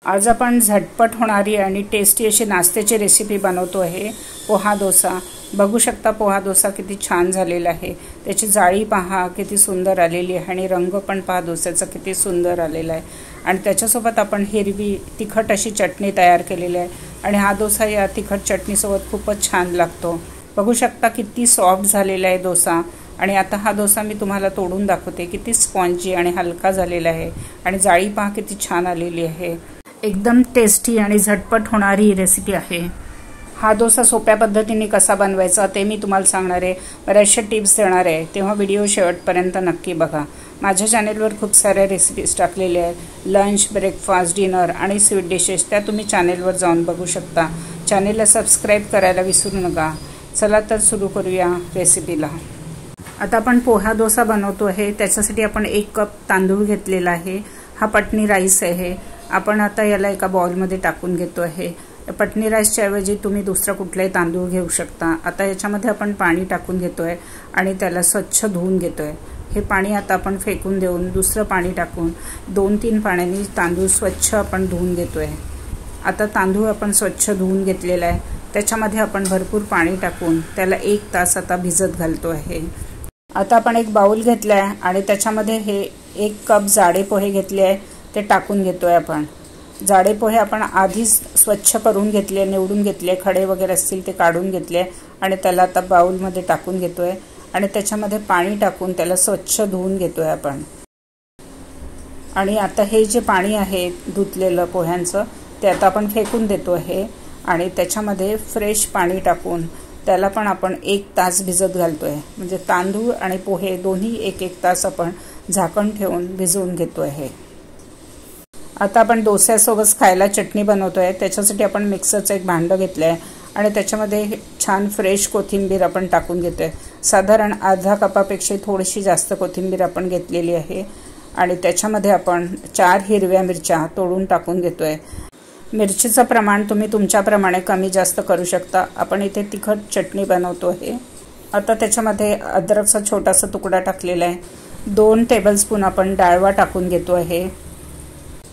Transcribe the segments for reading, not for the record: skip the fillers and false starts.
आज आपण झटपट होणारी आणि टेस्टी अशी नाश्त्याची रेसिपी बनवतो आहे, पोहा डोसा। बघू शकता पोहा डोसा किती छान झालेला आहे। त्याची जाळी पहा किती सुंदर आलेली आहे आणि रंग पण पहा डोस्याचा किती सुंदर आलेला आहे। आणि त्याच्यासोबत आपण हिरवी तिखट अशी चटणी तयार केलेली आहे आणि हा डोसा या तिखट चटणीसोबत खूपच छान लागतो। बघू शकता किती सॉफ्ट झालेला आहे डोसा। आणि आता हा डोसा मी तुम्हाला तोडून दाखवते, किती स्पॉन्जी आणि हलका झालेला आहे आणि जाळी पहा किती छान आलेली आहे। एकदम टेस्टी आणि झटपट होणारी रेसिपी आहे। हा डोसा सोप्या पद्धतीने कसा बनवायचा ते मी तुम्हाला सांगणार आहे, बऱ्याचशा टिप्स देणार आहे, तेव्हा व्हिडिओ शेवटपर्यंत नक्की बघा। माझ्या चॅनेलवर खूप साऱ्या रेसिपीज टाकलेल्या आहेत, लंच, ब्रेकफास्ट, डिनर आणि स्वीट डिशेस, त्या तुम्ही चॅनेलवर जाऊन बघू शकता। चॅनेलला सबस्क्राईब करायला विसरू नका। चला तर सुरू करूया रेसिपीला। आता आपण पोहा डोसा बनवतो आहे, त्याच्यासाठी आपण 1 कप तांदूळ घेतलेला आहे। हा पटनी राईस आहे। आपण आता याला एका बाउलमध्ये टाकून घेतो आहे। पटनी राईसच्या ऐवजी तुम्ही दुसरा कुठलाही तांदूळ घेऊ शकता। आता याच्यामध्ये आपण पाणी टाकून घेतोय आणि त्याला स्वच्छ धुवून घेतोय। हे पाणी आता आपण फेकून देऊन दुसरं पाणी टाकून 2-3 पाण्याने तांदूळ स्वच्छ आपण धुवून घेतोय। आता तांदूळ आपण स्वच्छ धुवून घेतलेला आहे, त्याच्यामध्ये आपण भरपूर पाणी टाकून त्याला 1 तास आता भिजत घालतो आहे। आता आपण एक बाउल घेतलाय आणि त्याच्यामध्ये हे 1 कप जाडे पोहे घेतले आहे, ते टाकून घेतोय आपण। जाडे पोहे आपण आधीच स्वच्छ करून घेतले, निवडून घेतले, खडे वगैरे असतील ते काढून घेतले आणि त्याला आता बाउलमध्ये टाकून घेतोय आणि त्याच्यामध्ये पाणी टाकून त्याला स्वच्छ धुवून घेतोय आपण। आणि आता हे जे पाणी आहे धुतलेलं पोह्यांचं ते आता आपण फेकून देतो आहे आणि त्याच्यामध्ये फ्रेश पाणी टाकून त्याला पण आपण 1 तास भिजत घालतोय। म्हणजे तांदूळ आणि पोहे दोन्ही 1-1 तास आपण झाकण ठेवून भिजवून घेतोय आहे। आता आपण डोस्यासोबत खायला चटणी बनवतोय, त्याच्यासाठी आपण मिक्सरचं एक भांडं घेतलंय आणि त्याच्यामध्ये छान फ्रेश कोथिंबीर आपण टाकून घेतोय। साधारण अर्धा कपापेक्षा थोडीशी जास्त कोथिंबीर आपण घेतलेली आहे आणि त्याच्यामध्ये आपण 4 हिरव्या मिरच्या तोडून टाकून घेतोय। मिरचीचं प्रमाण तुम्ही तुमच्याप्रमाणे कमी जास्त करू शकता। आपण इथे तिखट चटणी बनवतो आहे। आता त्याच्यामध्ये अद्रकचा छोटासा तुकडा टाकलेला आहे। 2 टेबलस्पून आपण डाळवा टाकून घेतो आहे।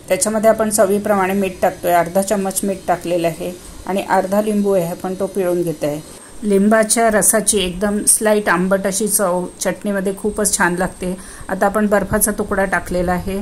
त्याच्यामध्ये आपण चवीप्रमाणे मीठ टाकतोय, अर्धा चम्मच मीठ टाकलेलं आहे आणि अर्धा लिंबू आहे आपण तो पिळून घेत आहे। लिंबाच्या रसाची एकदम स्लाइट आंबट अशी चव चटणीमध्ये खूपच छान लागते। आता आपण बर्फाचा तुकडा टाकलेला आहे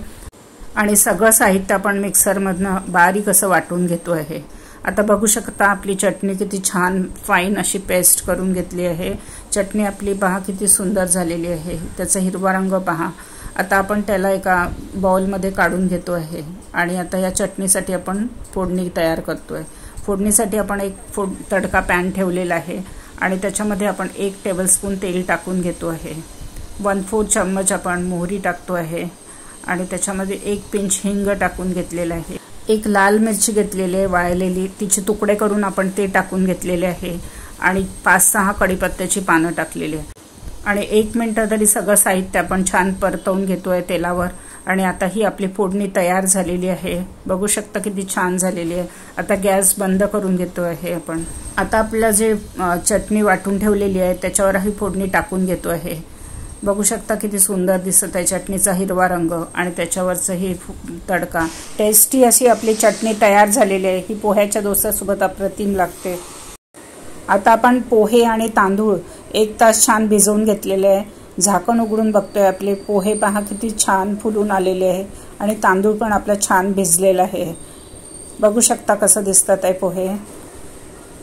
आणि सगळं साहित्य आपण मिक्सरमधनं बारीक असं वाटून घेतो आहे। आता बघू शकता आपली चटणी किती छान फाईन अशी पेस्ट करून घेतली आहे। चटणी आपली पहा किती सुंदर झालेली आहे, त्याचा हिरवा रंग पहा। आता आपण त्याला एका बाउलमध्ये काढून घेतो आहे आणि आता या चटणीसाठी आपण फोडणी तयार करतोय। फोडणीसाठी आपण एक तडका पॅन ठेवलेला आहे आणि त्याच्यामध्ये आपण 1 टेबलस्पून तेल टाकून घेतो आहे। 1/4 चम्मच आपण मोहरी टाकतो आहे आणि त्याच्यामध्ये 1 पिंच हिंग टाकून घेतलेला आहे। 1 लाल मिरची घेतलेली आहे वाळलेली, तिचे तुकडे करून आपण ते टाकून घेतलेले आहे आणि 5-6 कढीपत्त्याची पानं टाकलेली आहे आणि 1 मिनिट तरी सगळं साहित्य आपण छान परतवून घेतोय तेलावर। आणि आता ही आपली फोडणी तयार झालेली आहे। बघू शकता किती छान झालेली आहे। आता गॅस बंद करून घेतो आहे आपण। आता आपल्या जे चटणी वाटून ठेवलेली आहे त्याच्यावर ही फोडणी टाकून घेतो आहे। बघू शकता किती सुंदर दिसत आहे चटणीचा हिरवा रंग आणि त्याच्यावरचं ही तडका। टेस्टी अशी आपली चटणी तयार झालेली आहे। ही पोह्याच्या डोस्यासोबत अप्रतिम लागते। आता आपण पोहे आणि तांदूळ 1 तास छान भिजवून घेतलेले आहे। झाकण उघडून बघतोय, आपले पोहे पहा किती छान फुलून आलेले आहे आणि तांदूळ पण आपला छान भिजलेला आहे। बघू शकता कसं दिसतात आहे पोहे।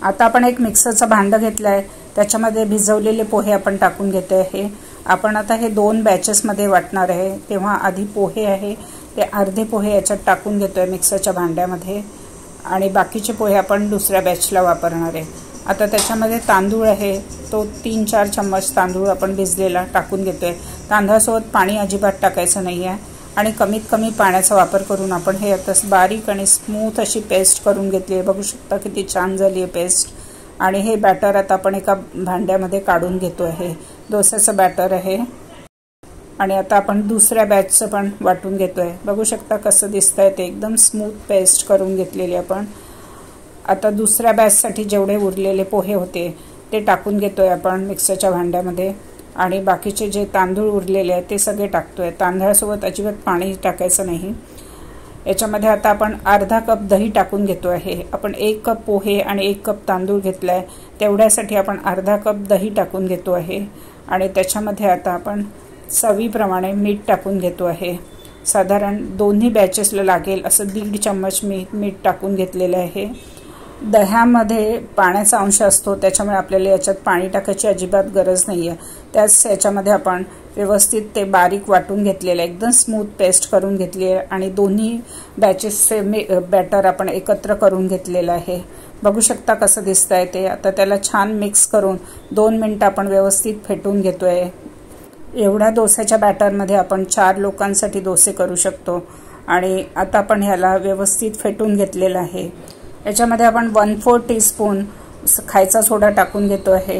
आता आपण एक मिक्सरचं भांडं घेतलं आहे, त्याच्यामध्ये भिजवलेले पोहे आपण टाकून घेतो आहे। आपण आता हे 2 बॅचेसमध्ये वाटणार आहे, तेव्हा आधी पोहे आहे ते अर्धे पोहे याच्यात टाकून घेतोय मिक्सरच्या भांड्यामध्ये आणि बाकीचे पोहे आपण दुसऱ्या बॅचला वापरणार आहे। आता त्याच्यामध्ये तांदूळ आहे तो 3-4 चम्मच तांदूळ आपण भिजलेला टाकून घेतोय। तांदळासोबत पाणी अजिबात टाकायचं नाही आहे आणि कमीत कमी पाण्याचा वापर करून आपण हे आता बारीक आणि स्मूथ अशी पेस्ट करून घेतली आहे। बघू शकता किती छान झाली आहे पेस्ट। आणि हे बॅटर आता आपण एका भांड्यामध्ये काढून घेतो आहे। डोस्याचं बॅटर आहे आणि आता आपण दुसऱ्या बॅचचं पण वाटून घेतोय। बघू शकता कसं दिसतंय ते एकदम स्मूथ पेस्ट करून घेतलेली आपण। आता दुसऱ्या बॅचसाठी जेवढे उरलेले पोहे होते ते टाकून घेतोय आपण मिक्सरच्या भांड्यामध्ये आणि बाकीचे जे तांदूळ उरलेले आहेत ते सगळे टाकतोय। तांदळासोबत अजिबात पाणी टाकायचं नाही। याच्यामध्ये आता आपण अर्धा कप दही टाकून घेतो आहे। आपण 1 कप पोहे आणि 1 कप तांदूळ घेतलाय, तेवढ्यासाठी आपण अर्धा कप दही टाकून घेतो आहे। आणि त्याच्यामध्ये आता आपण चवीप्रमाणे मीठ टाकून घेतो आहे। साधारण दोन्ही बॅचेसला लागेल असं 1.5 चम्मच मीठ टाकून घेतलेलं आहे। दह्यामध्ये पाण्याचा अंश असतो, त्याच्यामुळे आपल्याला याच्यात पाणी टाकायची अजिबात गरज नाही आहे। त्याच याच्यामध्ये आपण व्यवस्थित ते बारीक वाटून घेतलेलं आहे, एकदम स्मूथ पेस्ट करून घेतली आहे आणि दोन्ही बॅचेसचे बॅटर आपण एकत्र करून घेतलेलं आहे। बघू शकता कसं दिसतंय ते। आता त्याला छान मिक्स करून 2 मिनिटं आपण व्यवस्थित फेटून घेतोय। एवढ्या डोस्याच्या बॅटरमध्ये आपण 4 लोकांसाठी डोसे करू शकतो। आणि आता आपण ह्याला व्यवस्थित फेटून घेतलेलं आहे। याच्यामध्ये आपण 1/4 टीस्पून खायचा सोडा टाकून घेतो आहे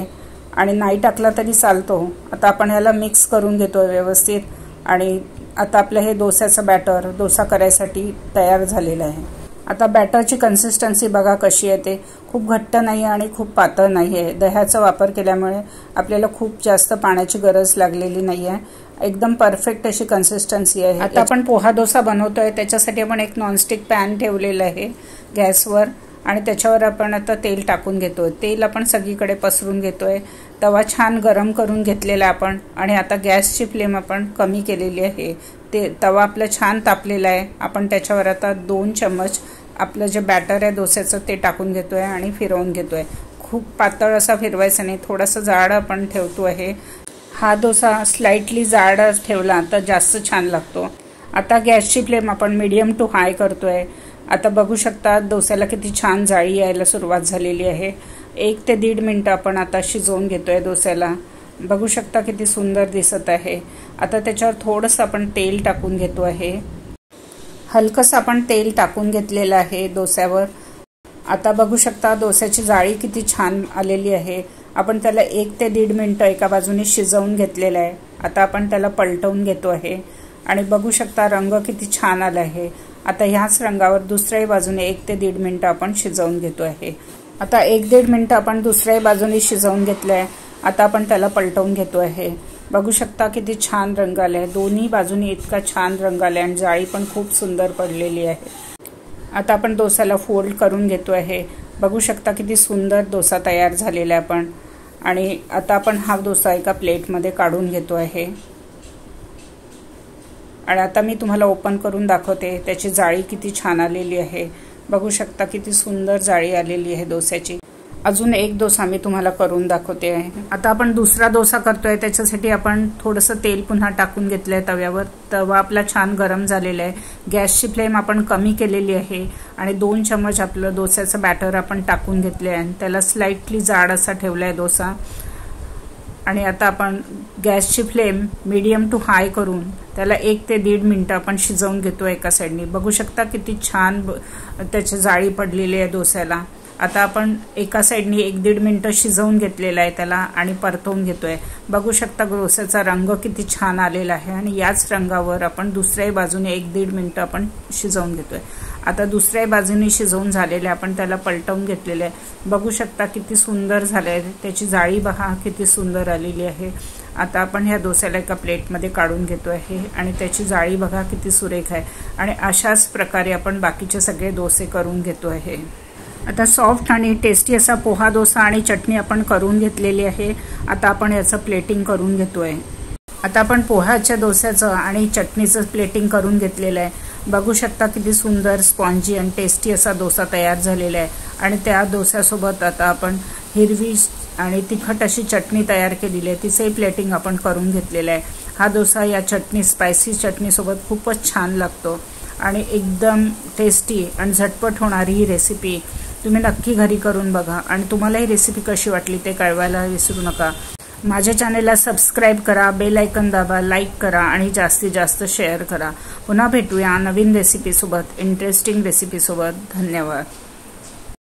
आणि नाही टाकला तरी चालतो। आता आपण ह्याला मिक्स करून घेतोय व्यवस्थित आणि आता आपलं हे डोस्याचं बॅटर डोसा करायसाठी तयार झालेलं आहे। आता बॅटरची कन्सिस्टन्सी बघा कशी आहे ते, खूप घट्ट नाही आणि खूप पातळ नाही आहे। दह्याचा वापर केल्यामुळे आपल्याला खूप जास्त पाण्याची गरज लागलेली नाही आहे, एकदम परफेक्ट अशी कन्सिस्टन्सी आहे। आता आपण पोहा डोसा बनवतोय, त्याच्यासाठी आपण एक नॉनस्टिक पॅन ठेवलेला आहे गॅसवर आणि त्याच्यावर आपण आता तेल टाकून घेतोय। तेल आपण सगळीकडे पसरून घेतोय। तवा छान गरम करून घेतलेला आपण आणि आता गॅसची फ्लेम आपण कमी केलेली आहे। ते तवा आपला छान तापलेला आहे। आपण त्याच्यावर आता 2 चम्मच आपलं जे बॅटर आहे डोस्याचं ते टाकून घेतोय आणि फिरवून घेतोय। खूप पातळ असा फिरवायचा नाही, थोडासा जाड आपण ठेवतो आहे। हा डोसा स्लाइटली जाड ठेवला तर जास्त छान लागतो। आता गॅसची फ्लेम आपण मीडियम टू हाय करतोय। आता बघू शकता डोस्याला किती छान जाळी यायला सुरुवात झालेली आहे। 1 ते 1.5 मिनिट आपण आता शिजवून घेतोय डोस्याला। बघू शकता किती सुंदर दिसत आहे। आता त्याच्यावर थोडंसं आपण तेल टाकून घेतो आहे, हलकंसं आपण तेल टाकून घेतलेलं आहे डोस्यावर। आता बघू शकता डोस्याची जाळी किती छान आलेली आहे। आपण त्याला 1 ते 1.5 मिनिट एका बाजूने शिजवून घेतलेलं आहे। आता आपण त्याला पलटवून घेतो आहे आणि बघू शकता रंग किती छान आला आहे। आता ह्याच रंगावर दुसऱ्याही बाजूने 1 ते 1.5 मिनिट आपण शिजवून घेतो आहे। आता 1-1.5 मिनिट आपण दुसऱ्याही बाजूने शिजवून घेतलंय। आता आपण त्याला पलटवून घेतो आहे। बघू शकता किती छान रंग आलाय, दोन्ही बाजूनी इतका छान रंग आलाय आणि जाळी पण खूप सुंदर पडलेली आहे। आता आपण डोसाला फोल्ड करून घेतो आहे। बघू शकता किती सुंदर डोसा तयार झालेला आहे आपण। आणि आता आपण हा डोसा एका प्लेटमध्ये काढून घेतो आहे आणि आता मी तुम्हाला ओपन करून दाखवते, त्याची जाळी किती छान आलेली आहे। बघू शकता किती सुंदर जाळी आलेली आहे डोस्याची। अजून एक डोसा मी तुम्हाला करून दाखवते आहे। आता आपण दुसरा डोसा करतोय, त्याच्यासाठी आपण थोडंसं तेल पुन्हा टाकून घेतलंय तव्यावर। तवा आपला छान गरम झालेला आहे। गॅसची फ्लेम आपण कमी केलेली आहे आणि 2 चम्मच आपलं डोस्याचं बॅटर आपण टाकून घेतले आहे। त्याला स्लाइटली जाड असा ठेवलाय डोसा आणि आता आपण गॅसची फ्लेम मीडियम टू हाय करून त्याला 1 ते 1.5 मिनिट आपण शिजवून घेतो एका साईडनी। बघू शकता किती छान त्याची जाळी पडलेली आहे डोस्याला। आता आपण एका साईडनी 1-1.5 मिनिट शिजवून घेतलेला आहे त्याला आणि परतवून घेतोय। बघू शकता डोस्याचा रंग किती छान आलेला आहे आणि याच रंगावर आपण दुसऱ्याही बाजूने 1-1.5 मिनिट आपण शिजवून घेतोय। आता दुसऱ्याही बाजूने शिजवून झालेले आपण त्याला पलटवून घेतलेले आहे। बघू शकता किती सुंदर झालंय, त्याची जाळी बघा किती सुंदर आलेली आहे। आता आपण ह्या डोस्याला एका प्लेटमध्ये काढून घेतो आहे आणि त्याची जाळी बघा किती सुरेख आहे। आणि अशाच प्रकारे आपण बाकीचे सगळे डोसे करून घेतो आहे। आता सॉफ्ट आणि टेस्टी असा पोहा डोसा आणि चटणी आपण करून घेतलेली आहे। आता आपण याचं प्लेटिंग करून घेतोय। आता आपण पोह्याच्या डोस्याचं आणि चटणीचं प्लेटिंग करून घेतलेलं आहे। बघू शकता किती सुंदर स्पॉन्जी आणि टेस्टी असा डोसा तयार झालेला आहे। आणि त्या डोस्यासोबत आता आपण हिरवी आणि तिखट अशी चटणी तयार केलेली आहे, तिचंही प्लेटिंग आपण करून घेतलेलं आहे। हा डोसा या चटणी स्पायसी चटणीसोबत खूपच छान लागतो आणि एकदम टेस्टी आणि झटपट होणारी ही रेसिपी तुम्ही नक्की घरी करून बघा आणि तुम्हाला ही रेसिपी कशी वाटली ते कळवायला विसरू नका। माझ्या चॅनेलला सबस्क्राइब करा, बेल आयकॉन दाबा, लाईक करा आणि जास्तीत जास्त शेअर करा। पुन्हा भेटूया नवीन रेसिपीसोबत, इंटरेस्टिंग रेसिपीसोबत। धन्यवाद।